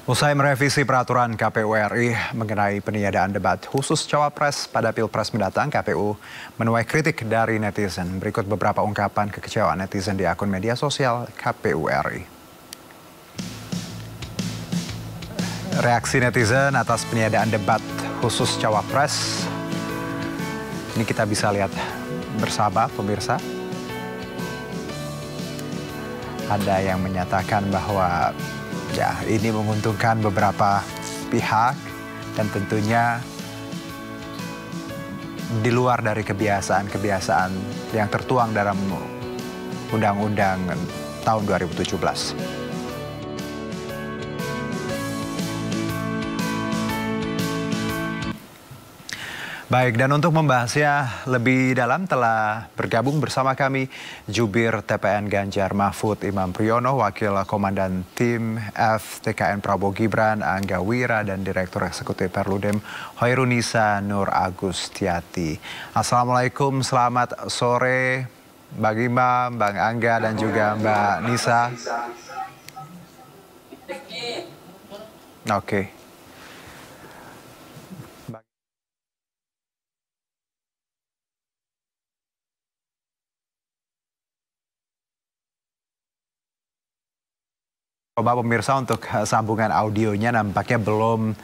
Usai merevisi peraturan KPU RI mengenai peniadaan debat khusus Cawapres pada Pilpres mendatang, KPU menuai kritik dari netizen. Berikut beberapa ungkapan kekecewaan netizen di akun media sosial KPU RI. Reaksi netizen atas peniadaan debat khusus Cawapres. Ini kita bisa lihat bersama pemirsa. Ada yang menyatakan bahwa ya, ini menguntungkan beberapa pihak dan tentunya di luar dari kebiasaan-kebiasaan yang tertuang dalam Undang-Undang tahun 2017. Baik, dan untuk membahasnya lebih dalam telah bergabung bersama kami Jubir TPN Ganjar Mahfud Imam Priyono, Wakil Komandan Tim FTKN Prabowo Gibran Angga Wira, dan Direktur Eksekutif Perludem Hoirunisa Nur Agustiati. Assalamualaikum, selamat sore Bang Imam, Bang Angga, dan juga Mbak Nisa. Oke. Coba pemirsa untuk sambungan audionya nampaknya belum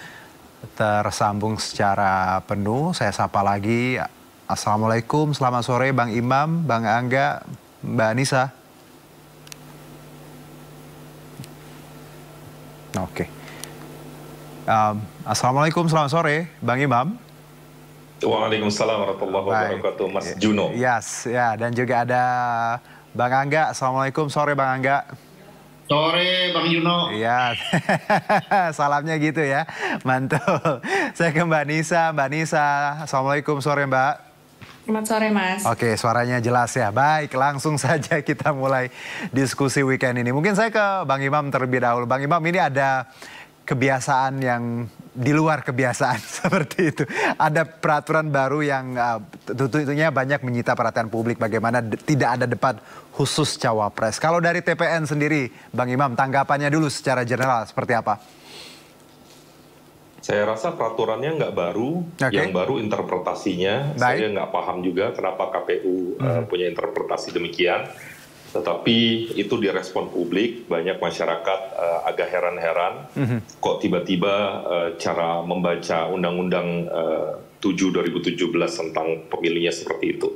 tersambung secara penuh. Saya sapa lagi. Assalamualaikum, selamat sore Bang Imam, Bang Angga, Mbak Nisa. Oke. Assalamualaikum, selamat sore Bang Imam. Waalaikumsalam warahmatullahi wabarakatuh, Mas Juno. Yes, ya, dan juga ada Bang Angga. Assalamualaikum, sore Bang Angga. Sore Bang Juno. Iya, salamnya gitu ya, mantul. Saya ke Mbak Nisa. Mbak Nisa, Assalamualaikum, sore Mbak. Selamat sore Mas. Oke, suaranya jelas ya. Baik, langsung saja kita mulai diskusi weekend ini. Mungkin saya ke Bang Imam terlebih dahulu. Bang Imam, ini ada kebiasaan yang di luar kebiasaan seperti itu. Ada peraturan baru yang tentunya banyak menyita perhatian publik, bagaimana tidak ada debat khusus Cawapres. Kalau dari TPN sendiri, Bang Imam, tanggapannya dulu secara general seperti apa? Saya rasa peraturannya nggak baru, yang baru interpretasinya. Saya nggak paham juga kenapa KPU punya interpretasi demikian. Tetapi itu direspon publik, banyak masyarakat agak heran-heran kok tiba-tiba cara membaca Undang-Undang 7 2017 tentang pemilihnya seperti itu.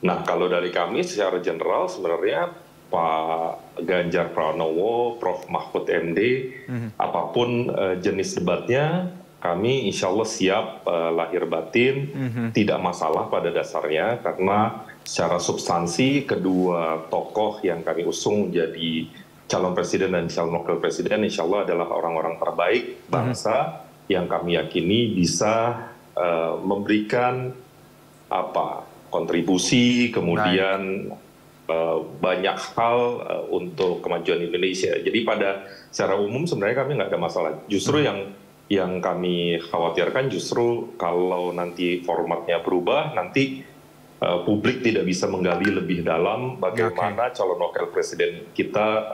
Nah, kalau dari kami secara general sebenarnya Pak Ganjar Pranowo, Prof Mahfud MD, apapun jenis debatnya, kami insya Allah siap lahir batin, tidak masalah pada dasarnya, karena secara substansi kedua tokoh yang kami usung jadi calon presiden dan calon wakil presiden insya Allah adalah orang-orang terbaik bangsa yang kami yakini bisa memberikan kontribusi, kemudian banyak hal untuk kemajuan Indonesia. Jadi pada secara umum sebenarnya kami nggak ada masalah. Justru yang kami khawatirkan justru kalau nanti formatnya berubah, nanti publik tidak bisa menggali lebih dalam bagaimana calon wakil presiden kita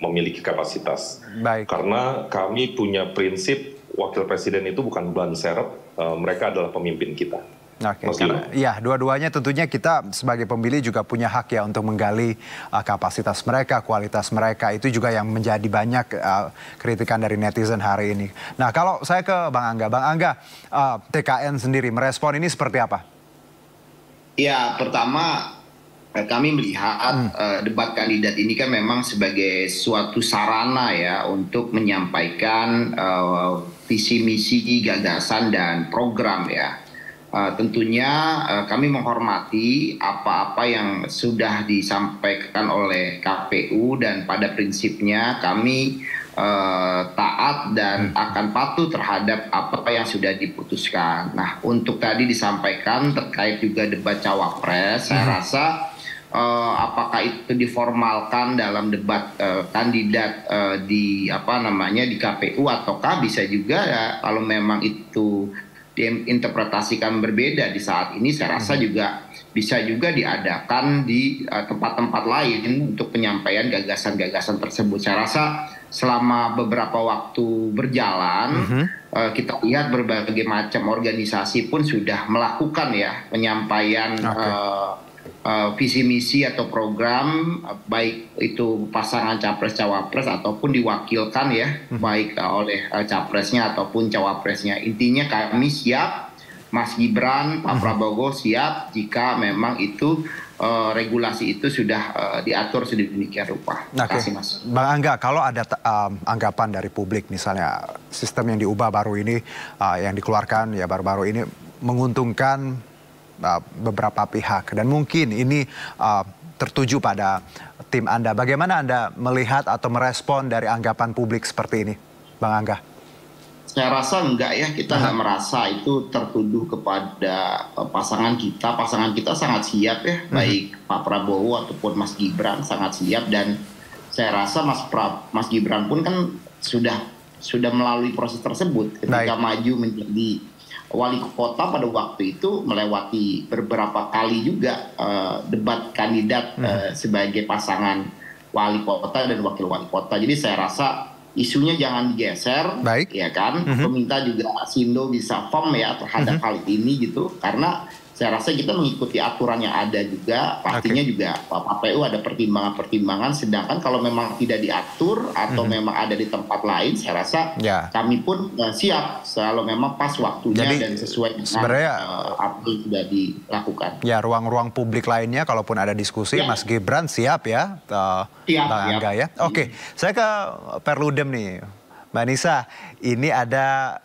memiliki kapasitas. Karena kami punya prinsip wakil presiden itu bukan ban serep, mereka adalah pemimpin kita. Ya, dua-duanya tentunya kita sebagai pemilih juga punya hak ya untuk menggali kapasitas mereka, kualitas mereka. Itu juga yang menjadi banyak kritikan dari netizen hari ini. Nah, kalau saya ke Bang Angga, TKN sendiri merespon ini seperti apa? Ya, pertama kami melihat debat kandidat ini kan memang sebagai suatu sarana ya untuk menyampaikan visi misi, gagasan dan program ya. Tentunya kami menghormati apa-apa yang sudah disampaikan oleh KPU dan pada prinsipnya kami taat dan akan patuh terhadap apa yang sudah diputuskan. Nah, untuk tadi disampaikan terkait juga debat Cawapres, saya rasa apakah itu diformalkan dalam debat kandidat di di KPU ataukah bisa juga ya kalau memang itu diinterpretasikan berbeda di saat ini, saya rasa juga bisa juga diadakan di tempat-tempat lain untuk penyampaian gagasan-gagasan tersebut. Saya rasa selama beberapa waktu berjalan, kita lihat berbagai macam organisasi pun sudah melakukan ya penyampaian visi misi atau program, baik itu pasangan capres-cawapres ataupun diwakilkan ya, baik oleh capresnya ataupun cawapresnya. Intinya kami siap, Mas Gibran, Pak Prabowo siap jika memang itu regulasi itu sudah diatur sedemikian rupa. Terima kasih, Mas. Bang Angga, kalau ada anggapan dari publik misalnya sistem yang diubah baru ini, yang dikeluarkan ya baru-baru ini menguntungkan beberapa pihak dan mungkin ini tertuju pada tim Anda. Bagaimana Anda melihat atau merespon dari anggapan publik seperti ini, Bang Angga? Saya rasa enggak ya, kita nggak merasa itu tertuduh kepada pasangan kita. Pasangan kita sangat siap ya, baik Pak Prabowo ataupun Mas Gibran sangat siap, dan saya rasa Mas Gibran pun kan sudah melalui proses tersebut ketika maju menjadi wali kota pada waktu itu, melewati beberapa kali juga debat kandidat sebagai pasangan wali kota dan wakil wali kota. Jadi saya rasa isunya jangan digeser, ya kan? Peminta juga Sindo bisa firm ya terhadap hal ini gitu, karena saya rasa kita mengikuti aturan yang ada juga, pastinya juga KPU ada pertimbangan-pertimbangan. Sedangkan kalau memang tidak diatur atau memang ada di tempat lain, saya rasa kami pun siap kalau memang pas waktunya. Jadi, dan sesuai dengan apa yang sudah dilakukan. Ya, ruang-ruang publik lainnya kalaupun ada diskusi, Mas Gibran siap ya, Bang Angga ya. Oke, saya ke Perludem nih. Mbak Nisa, ini ada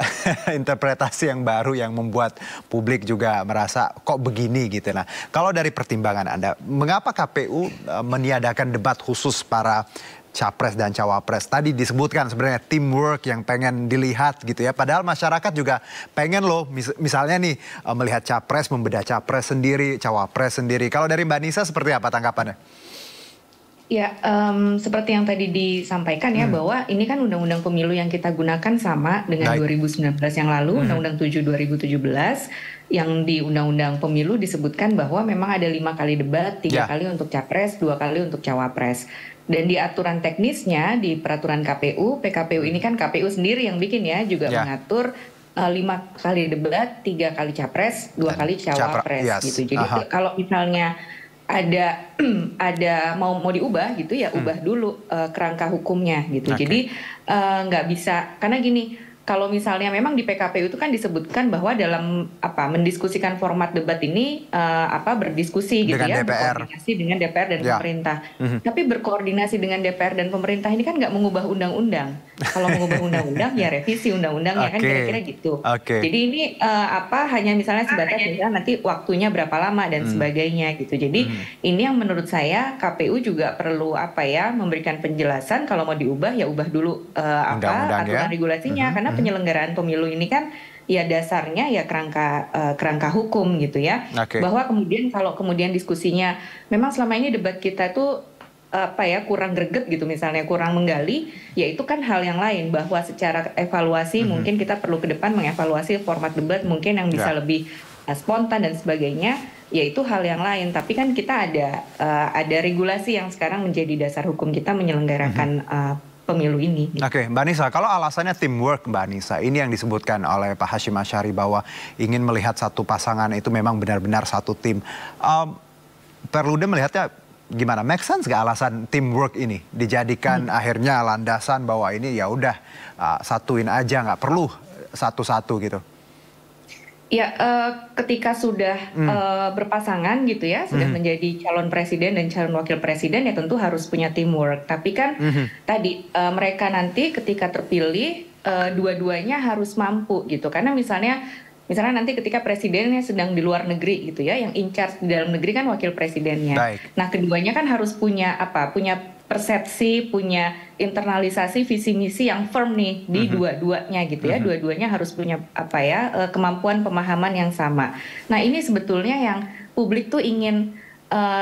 interpretasi yang baru yang membuat publik juga merasa kok begini gitu. Nah, kalau dari pertimbangan Anda, mengapa KPU meniadakan debat khusus para capres dan cawapres? Tadi disebutkan sebenarnya teamwork yang pengen dilihat gitu ya. Padahal masyarakat juga pengen loh, misalnya nih melihat capres, membedah capres sendiri, cawapres sendiri. Kalau dari Mbak Nisa seperti apa tanggapannya? Ya, seperti yang tadi disampaikan ya, bahwa ini kan undang-undang pemilu yang kita gunakan sama dengan 2019 yang lalu, Undang-Undang 7 2017, yang di Undang-Undang Pemilu disebutkan bahwa memang ada 5 kali debat, 3 kali untuk capres, 2 kali untuk cawapres. Dan di aturan teknisnya, di peraturan KPU, PKPU ini kan KPU sendiri yang bikin ya, juga mengatur 5 kali debat, 3 kali capres, 2 kali cawapres gitu. Jadi kalau misalnya ada mau diubah gitu ya, ubah dulu kerangka hukumnya gitu. Jadi nggak bisa, karena gini, kalau misalnya memang di PKPU itu kan disebutkan bahwa dalam mendiskusikan format debat ini berdiskusi gitu ya, berkoordinasi dengan DPR dan pemerintah. Tapi berkoordinasi dengan DPR dan pemerintah ini kan nggak mengubah undang-undang. Kalau mengubah undang-undang ya revisi undang-undangnya kan kira-kira gitu. Jadi ini hanya misalnya sebatas misalnya nanti waktunya berapa lama dan sebagainya gitu. Jadi ini yang menurut saya KPU juga perlu memberikan penjelasan, kalau mau diubah ya ubah dulu aturan regulasinya, karena penyelenggaraan pemilu ini kan ya dasarnya ya kerangka hukum gitu ya. Bahwa kemudian kalau kemudian diskusinya memang selama ini debat kita tuh kurang greget gitu, misalnya kurang menggali, ya itu kan hal yang lain. Bahwa secara evaluasi mungkin kita perlu ke depan mengevaluasi format debat mungkin yang bisa lebih spontan dan sebagainya, ya itu hal yang lain. Tapi kan kita ada regulasi yang sekarang menjadi dasar hukum kita menyelenggarakan pemilu ini. Oke, Mbak Nisa, kalau alasannya teamwork, Mbak Nisa, ini yang disebutkan oleh Pak Hashim Asyari bahwa ingin melihat satu pasangan itu memang benar-benar satu tim. Perludem melihatnya gimana? Make sense nggak alasan teamwork ini dijadikan akhirnya landasan bahwa ini ya udah satuin aja, nggak perlu satu-satu gitu? Ya, ketika sudah berpasangan gitu ya, sudah menjadi calon presiden dan calon wakil presiden, ya tentu harus punya teamwork. Tapi kan tadi mereka nanti ketika terpilih, dua-duanya harus mampu gitu. Karena misalnya nanti ketika presidennya sedang di luar negeri gitu ya, yang in charge di dalam negeri kan wakil presidennya. Nah, keduanya kan harus punya punya persepsi, punya internalisasi visi misi yang firm nih di dua-duanya gitu ya. Dua-duanya harus punya kemampuan pemahaman yang sama. Nah, ini sebetulnya yang publik tuh ingin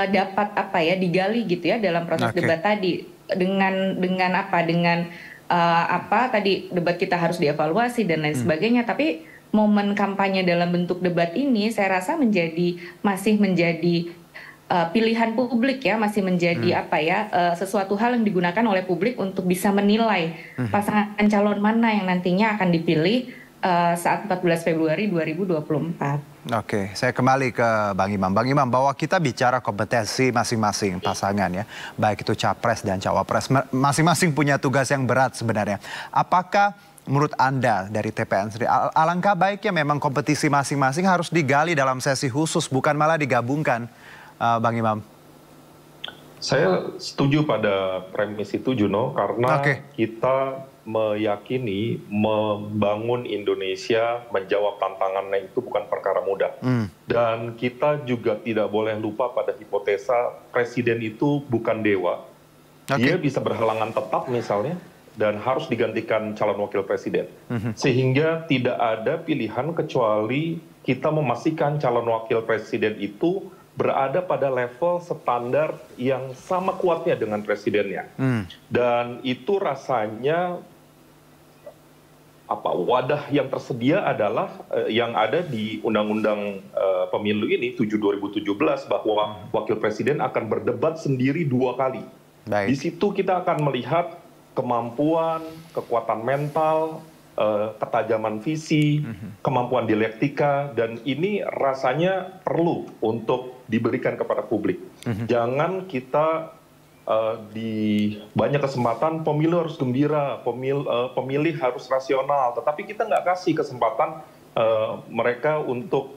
dapat digali gitu ya dalam proses debat tadi, dengan tadi debat kita harus dievaluasi dan lain sebagainya. Tapi momen kampanye dalam bentuk debat ini saya rasa masih menjadi pilihan publik ya, masih menjadi sesuatu hal yang digunakan oleh publik untuk bisa menilai pasangan calon mana yang nantinya akan dipilih saat 14 Februari 2024. Oke, saya kembali ke Bang Imam. Bang Imam, bahwa kita bicara kompetensi masing-masing pasangan ya, baik itu capres dan cawapres, masing-masing punya tugas yang berat sebenarnya. Apakah menurut Anda dari TPN sendiri, alangkah baiknya memang kompetisi masing-masing harus digali dalam sesi khusus, bukan malah digabungkan, Bang Imam? Saya setuju pada premis itu, Juno, karena kita meyakini membangun Indonesia, menjawab tantangannya itu bukan perkara mudah. Dan kita juga tidak boleh lupa pada hipotesa presiden itu bukan dewa. Dia bisa berhalangan tetap misalnya, dan harus digantikan calon wakil presiden. Sehingga tidak ada pilihan kecuali kita memastikan calon wakil presiden itu berada pada level standar yang sama kuatnya dengan presidennya. Dan itu rasanya wadah yang tersedia adalah yang ada di Undang-Undang Pemilu ini 7/2017 bahwa wakil presiden akan berdebat sendiri 2 kali. Di situ kita akan melihat kemampuan, kekuatan mental, ketajaman visi, kemampuan dialektika, dan ini rasanya perlu untuk diberikan kepada publik. Jangan kita di banyak kesempatan pemilu harus gembira, pemilih harus rasional, tetapi kita nggak kasih kesempatan mereka untuk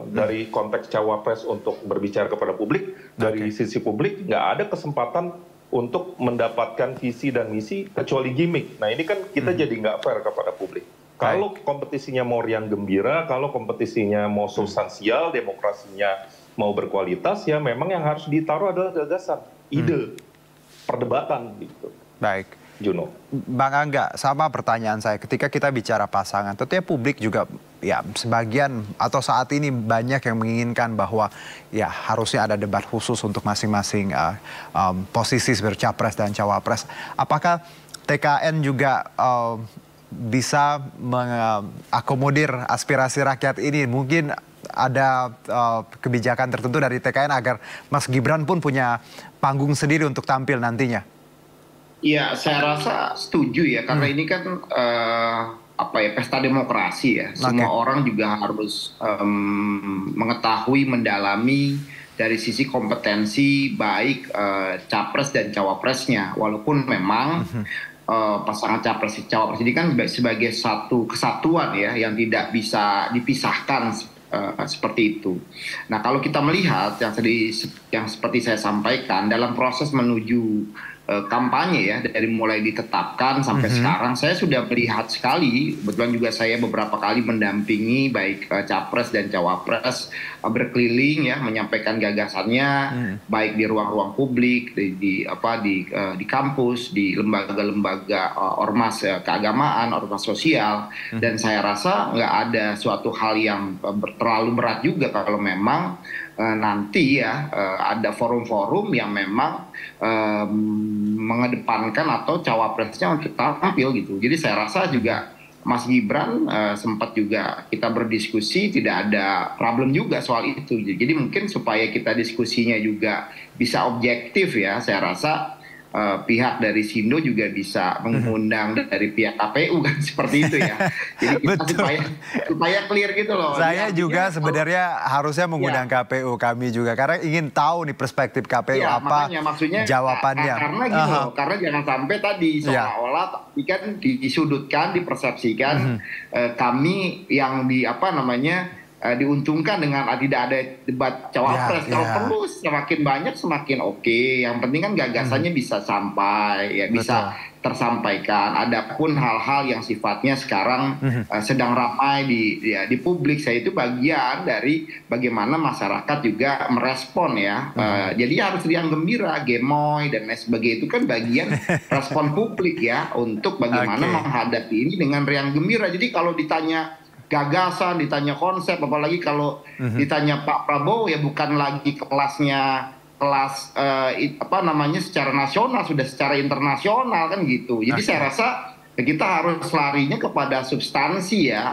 dari konteks cawapres untuk berbicara kepada publik, dari sisi publik nggak ada kesempatan untuk mendapatkan visi dan misi kecuali gimmick. Nah ini kan kita jadi nggak fair kepada publik. Kalau kompetisinya mau riang gembira, kalau kompetisinya mau substansial, demokrasinya mau berkualitas, ya memang yang harus ditaruh adalah gagasan, ide, perdebatan gitu. Baik. Juno. Bang Angga, sama pertanyaan saya. Ketika kita bicara pasangan, tentunya publik juga ya sebagian atau saat ini banyak yang menginginkan bahwa ya harusnya ada debat khusus untuk masing-masing posisi sebagai capres dan cawapres. Apakah TKN juga bisa mengakomodir aspirasi rakyat ini? Mungkin ada kebijakan tertentu dari TKN agar Mas Gibran pun punya panggung sendiri untuk tampil nantinya. Ya, saya rasa setuju ya, karena ini kan pesta demokrasi ya. Semua orang juga harus mengetahui, mendalami dari sisi kompetensi baik capres dan cawapresnya. Walaupun memang pasangan capres cawapres ini kan sebagai satu kesatuan ya, yang tidak bisa dipisahkan seperti itu. Nah, kalau kita melihat yang seperti saya sampaikan dalam proses menuju kampanye ya, dari mulai ditetapkan sampai sekarang, saya sudah melihat sekali, kebetulan juga saya beberapa kali mendampingi baik capres dan cawapres berkeliling ya, menyampaikan gagasannya baik di ruang-ruang publik, di kampus, di lembaga-lembaga ormas keagamaan, ormas sosial, dan saya rasa nggak ada suatu hal yang terlalu berat juga kalau memang nanti ya ada forum-forum yang memang mengedepankan atau cawapresnya untuk tampil gitu. Jadi saya rasa juga Mas Gibran sempat juga kita berdiskusi, tidak ada problem juga soal itu. Jadi mungkin supaya kita diskusinya juga bisa objektif ya, saya rasa pihak dari Sindo juga bisa mengundang dari pihak KPU kan, seperti itu ya. Jadi kita supaya clear gitu loh. Saya juga sebenarnya harusnya mengundang KPU, kami juga, karena ingin tahu nih perspektif KPU apa maksudnya, jawabannya. Karena gitu loh, karena jangan sampai tadi seolah-olah kan disudutkan, dipersepsikan kami yang diuntungkan dengan tidak ada debat cawapres. Kalau perlu semakin banyak semakin oke. Yang penting kan gagasannya bisa sampai, ya bisa tersampaikan. Adapun hal-hal yang sifatnya sekarang sedang ramai di publik, saya itu bagian dari bagaimana masyarakat juga merespon ya. Jadi harus riang gembira, gemoy dan lain sebagainya, itu kan bagian respon publik ya untuk bagaimana menghadapi ini dengan riang gembira. Jadi kalau ditanya gagasan, ditanya konsep, apalagi kalau ditanya Pak Prabowo ya bukan lagi kelas secara nasional, sudah secara internasional kan gitu. Jadi saya rasa kita harus larinya kepada substansi ya,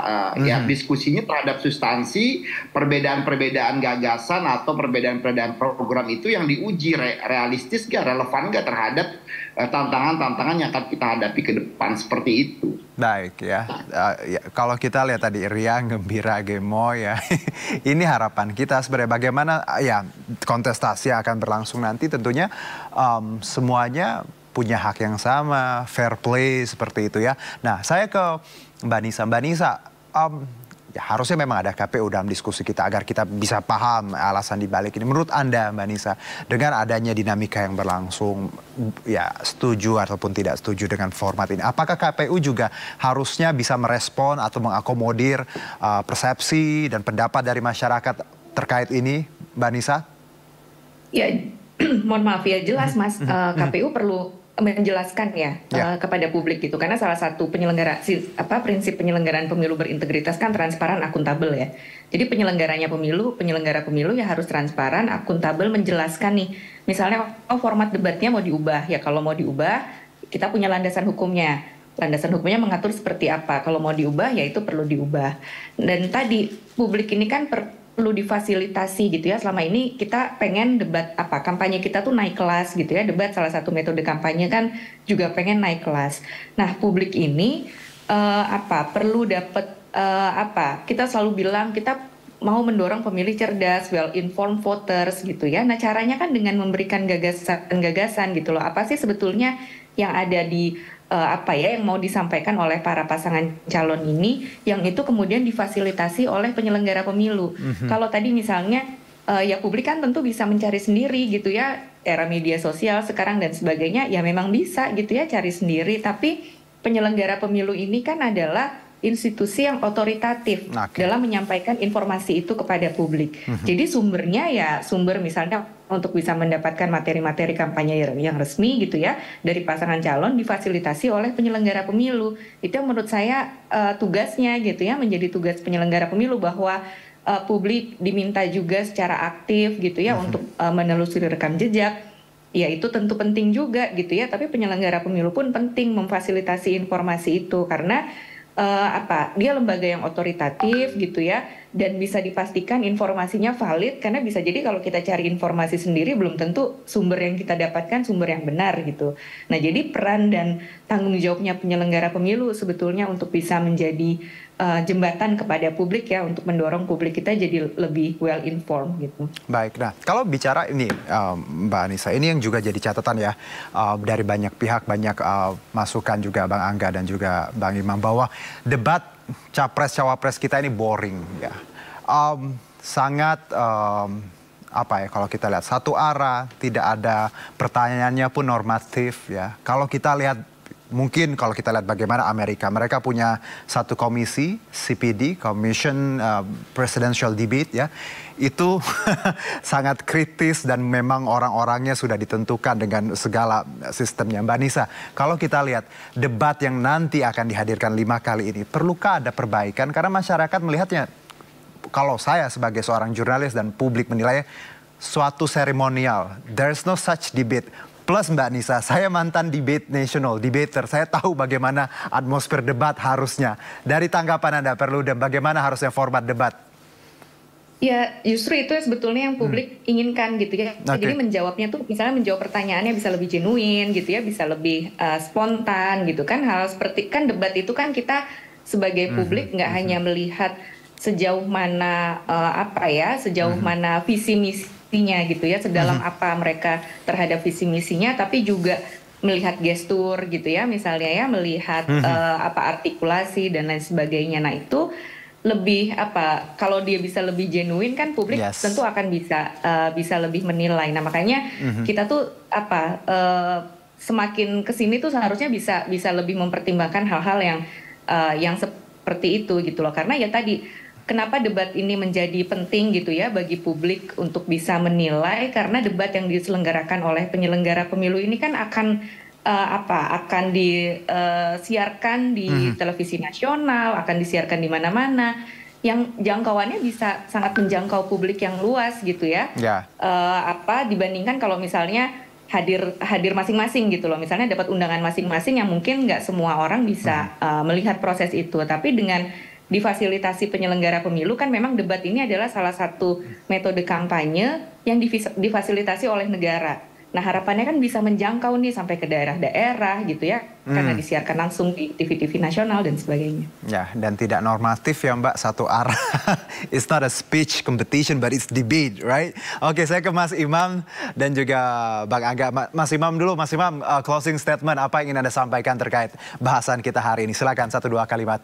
ya diskusinya terhadap substansi, perbedaan-perbedaan gagasan atau perbedaan-perbedaan program itu yang diuji realistis gak, relevan gak terhadap tantangan-tantangan yang akan kita hadapi ke depan seperti itu. Baik ya, kalau kita lihat tadi riang, gembira, gemoy ya, ini harapan kita sebenarnya bagaimana ya kontestasi yang akan berlangsung nanti tentunya semuanya punya hak yang sama, fair play seperti itu ya. Nah saya ke Mbak Nisa. Mbak Nisa, ya harusnya memang ada KPU dalam diskusi kita agar kita bisa paham alasan dibalik ini. Menurut Anda Mbak Nisa, dengan adanya dinamika yang berlangsung, ya setuju ataupun tidak setuju dengan format ini, apakah KPU juga harusnya bisa merespon atau mengakomodir persepsi dan pendapat dari masyarakat terkait ini, Mbak Nisa? Ya, mohon maaf ya, jelas Mas, KPU perlu menjelaskan ya kepada publik gitu, karena salah satu prinsip penyelenggaraan pemilu berintegritas kan transparan, akuntabel ya. Jadi penyelenggara pemilu ya harus transparan, akuntabel, menjelaskan nih, misalnya format debatnya mau diubah ya, kalau mau diubah kita punya landasan hukumnya. Landasan hukumnya mengatur seperti apa, kalau mau diubah ya itu perlu diubah. Dan tadi publik ini kan perlu difasilitasi gitu ya. Selama ini kita pengen debat kampanye kita tuh naik kelas gitu ya. Debat salah satu metode kampanye kan juga pengen naik kelas. Nah, publik ini perlu dapat kita selalu bilang kita mau mendorong pemilih cerdas, well informed voters gitu ya. Nah, caranya kan dengan memberikan gagasan gitu loh. Apa sih sebetulnya yang ada di yang mau disampaikan oleh para pasangan calon ini, yang itu kemudian difasilitasi oleh penyelenggara pemilu. Kalau tadi misalnya ya publik kan tentu bisa mencari sendiri gitu ya, era media sosial sekarang dan sebagainya, ya memang bisa gitu ya cari sendiri, tapi penyelenggara pemilu ini kan adalah institusi yang otoritatif dalam menyampaikan informasi itu kepada publik. Jadi sumbernya ya sumber misalnya untuk bisa mendapatkan materi-materi kampanye yang resmi gitu ya dari pasangan calon difasilitasi oleh penyelenggara pemilu. Itu yang menurut saya tugasnya gitu ya, menjadi tugas penyelenggara pemilu, bahwa publik diminta juga secara aktif gitu ya untuk menelusuri rekam jejak. Ya itu tentu penting juga gitu ya, tapi penyelenggara pemilu pun penting memfasilitasi informasi itu, karena dia lembaga yang otoritatif gitu ya, dan bisa dipastikan informasinya valid, karena bisa jadi kalau kita cari informasi sendiri belum tentu sumber yang kita dapatkan sumber yang benar gitu. Nah, jadi peran dan tanggung jawabnya penyelenggara pemilu sebetulnya untuk bisa menjadi jembatan kepada publik ya, untuk mendorong publik kita jadi lebih well informed gitu. Baik, nah kalau bicara ini Mbak Anissa, ini yang juga jadi catatan ya dari banyak pihak, banyak masukan juga Bang Angga dan juga Bang Imam, bahwa debat capres-cawapres kita ini boring ya. Sangat kalau kita lihat satu arah, tidak ada pertanyaannya pun normatif ya. Kalau kita lihat mungkin kalau kita lihat bagaimana mereka punya satu komisi CPD, Commission Presidential Debate ya, itu sangat kritis dan memang orang-orangnya sudah ditentukan dengan segala sistemnya. Mbak Nisa, kalau kita lihat debat yang nanti akan dihadirkan 5 kali ini, perlukah ada perbaikan? Karena masyarakat melihatnya, kalau saya sebagai seorang jurnalis dan publik menilai suatu seremonial, there's no such debate. Plus Mbak Nisa, saya mantan debate national, debater. Saya tahu bagaimana atmosfer debat harusnya. Dari tanggapan Anda, Perludem, bagaimana harusnya format debat? Ya justru itu sebetulnya yang publik inginkan gitu ya. Jadi menjawabnya tuh misalnya menjawab pertanyaannya bisa lebih genuine gitu ya, bisa lebih spontan gitu kan. Hal seperti kan debat itu kan kita sebagai publik nggak hanya melihat sejauh mana sejauh mana visi misinya gitu ya, sedalam apa mereka terhadap visi misinya, tapi juga melihat gestur gitu ya, misalnya ya, melihat artikulasi dan lain sebagainya. Nah itu lebih kalau dia bisa lebih genuine kan publik tentu akan bisa lebih menilai. Nah makanya kita tuh semakin kesini tuh seharusnya bisa lebih mempertimbangkan hal-hal yang seperti itu gitu loh, karena ya tadi kenapa debat ini menjadi penting gitu ya bagi publik untuk bisa menilai, karena debat yang diselenggarakan oleh penyelenggara pemilu ini kan akan disiarkan di televisi nasional, akan disiarkan di mana-mana, yang jangkauannya bisa sangat menjangkau publik yang luas gitu ya. Dibandingkan kalau misalnya hadir masing-masing gitu loh. Misalnya dapat undangan masing-masing yang mungkin nggak semua orang bisa melihat proses itu. Tapi dengan difasilitasi penyelenggara pemilu kan memang debat ini adalah salah satu metode kampanye yang difasilitasi oleh negara. Nah harapannya kan bisa menjangkau nih sampai ke daerah-daerah gitu ya, karena disiarkan langsung di TV-TV nasional dan sebagainya. Ya, dan tidak normatif ya Mbak, satu arah. It's not a speech competition, but it's debate, right? Oke, saya ke Mas Imam dan juga Bang Angga. Mas Imam dulu, Mas Imam, closing statement apa yang ingin Anda sampaikan terkait bahasan kita hari ini? Silakan 1-2 kalimat.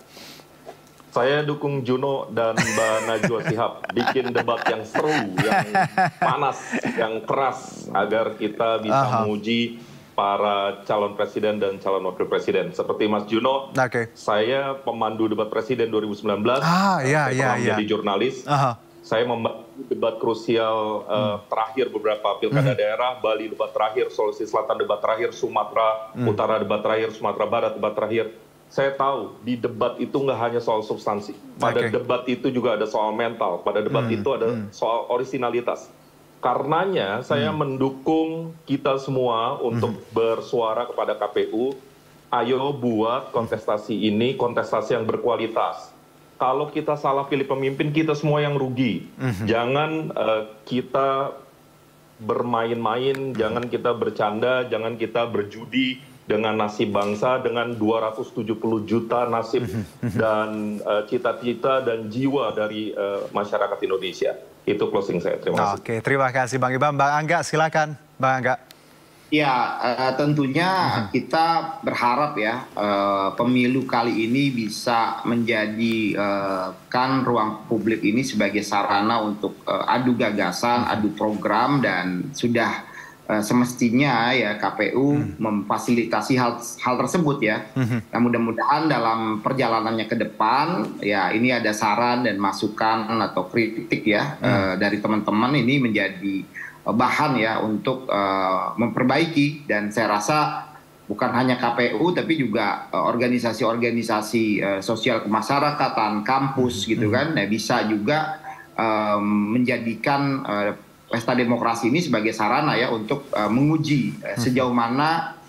Saya dukung Juno dan Mbak Najwa Shihab bikin debat yang seru, yang panas, yang keras agar kita bisa menguji para calon presiden dan calon wakil presiden. Seperti Mas Juno, saya pemandu debat presiden 2019, saya pernah menjadi jurnalis. Saya membantu debat krusial terakhir beberapa pilkada daerah, Bali debat terakhir, Sulawesi Selatan debat terakhir, Sumatera Utara debat terakhir, Sumatera Barat debat terakhir. Saya tahu di debat itu nggak hanya soal substansi. Pada debat itu juga ada soal mental. Pada debat itu ada soal orisinalitas. Karenanya saya mendukung kita semua untuk bersuara kepada KPU. Ayo buat kontestasi ini kontestasi yang berkualitas. Kalau kita salah pilih pemimpin, kita semua yang rugi. Jangan kita bermain-main, jangan kita bercanda, jangan kita berjudi dengan nasib bangsa, dengan 270 juta nasib dan cita-cita dan jiwa dari masyarakat Indonesia. Itu closing saya. Terima kasih. Oke, terima kasih Bang Imam. Bang Angga, silakan. Bang Angga. Ya, tentunya kita berharap ya pemilu kali ini bisa menjadi kan ruang publik ini sebagai sarana untuk adu gagasan, adu program, dan sudah semestinya ya KPU memfasilitasi hal tersebut ya. Nah, mudah-mudahan dalam perjalanannya ke depan ya ini ada saran dan masukan atau kritik ya dari teman-teman, ini menjadi bahan ya untuk memperbaiki. Dan saya rasa bukan hanya KPU tapi juga organisasi-organisasi sosial kemasyarakatan, kampus gitu kan, nah, bisa juga menjadikan pesta demokrasi ini sebagai sarana ya untuk menguji sejauh mana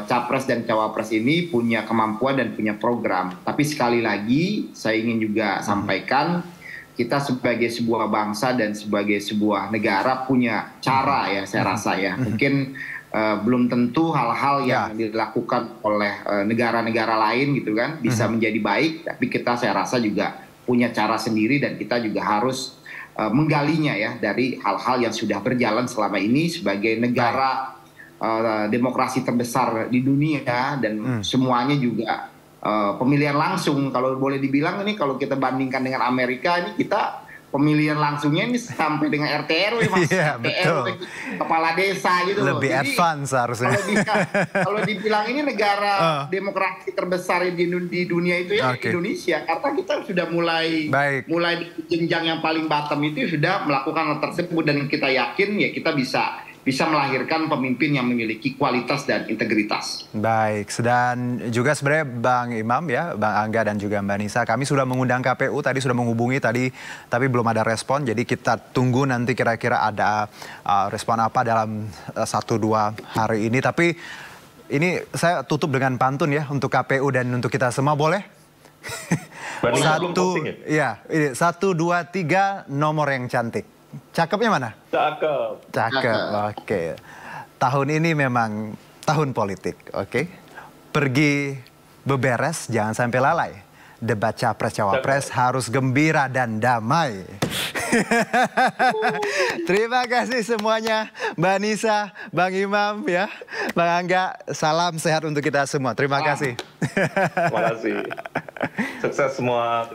capres dan cawapres ini punya kemampuan dan punya program. Tapi sekali lagi saya ingin juga sampaikan, kita sebagai sebuah bangsa dan sebagai sebuah negara punya cara ya, saya rasa ya. Mungkin belum tentu hal-hal yang dilakukan oleh negara-negara lain gitu kan bisa menjadi baik, tapi kita saya rasa juga punya cara sendiri dan kita juga harus menggalinya ya dari hal-hal yang sudah berjalan selama ini sebagai negara demokrasi terbesar di dunia, dan semuanya juga pemilihan langsung. Kalau boleh dibilang ini kalau kita bandingkan dengan Amerika, ini kita pemilihan langsungnya ini sampai dengan RT RW, kepala desa gitu loh. Lebih advance harusnya. Kalau dibilang ini negara demokrasi terbesar di dunia itu ya Indonesia, karena kita sudah mulai di jenjang yang paling bottom itu sudah melakukan hal tersebut, dan kita yakin ya kita bisa melahirkan pemimpin yang memiliki kualitas dan integritas. Baik, dan juga sebenarnya Bang Imam ya, Bang Angga dan juga Mbak Nisa, kami sudah mengundang KPU, tadi sudah menghubungi tadi, tapi belum ada respon. Jadi kita tunggu nanti kira-kira ada respon apa dalam 1-2 hari ini. Tapi ini saya tutup dengan pantun ya untuk KPU dan untuk kita semua, boleh? 1, 2, 3 nomor yang cantik. Cakepnya mana? Cakep. Oke. Tahun ini memang tahun politik, oke? Pergi beberes, jangan sampai lalai. Debat capres-cawapres harus gembira dan damai. Terima kasih semuanya, Mbak Nisa, Bang Imam ya, Bang Angga. Salam sehat untuk kita semua. Terima kasih. Terima kasih. Sukses semua.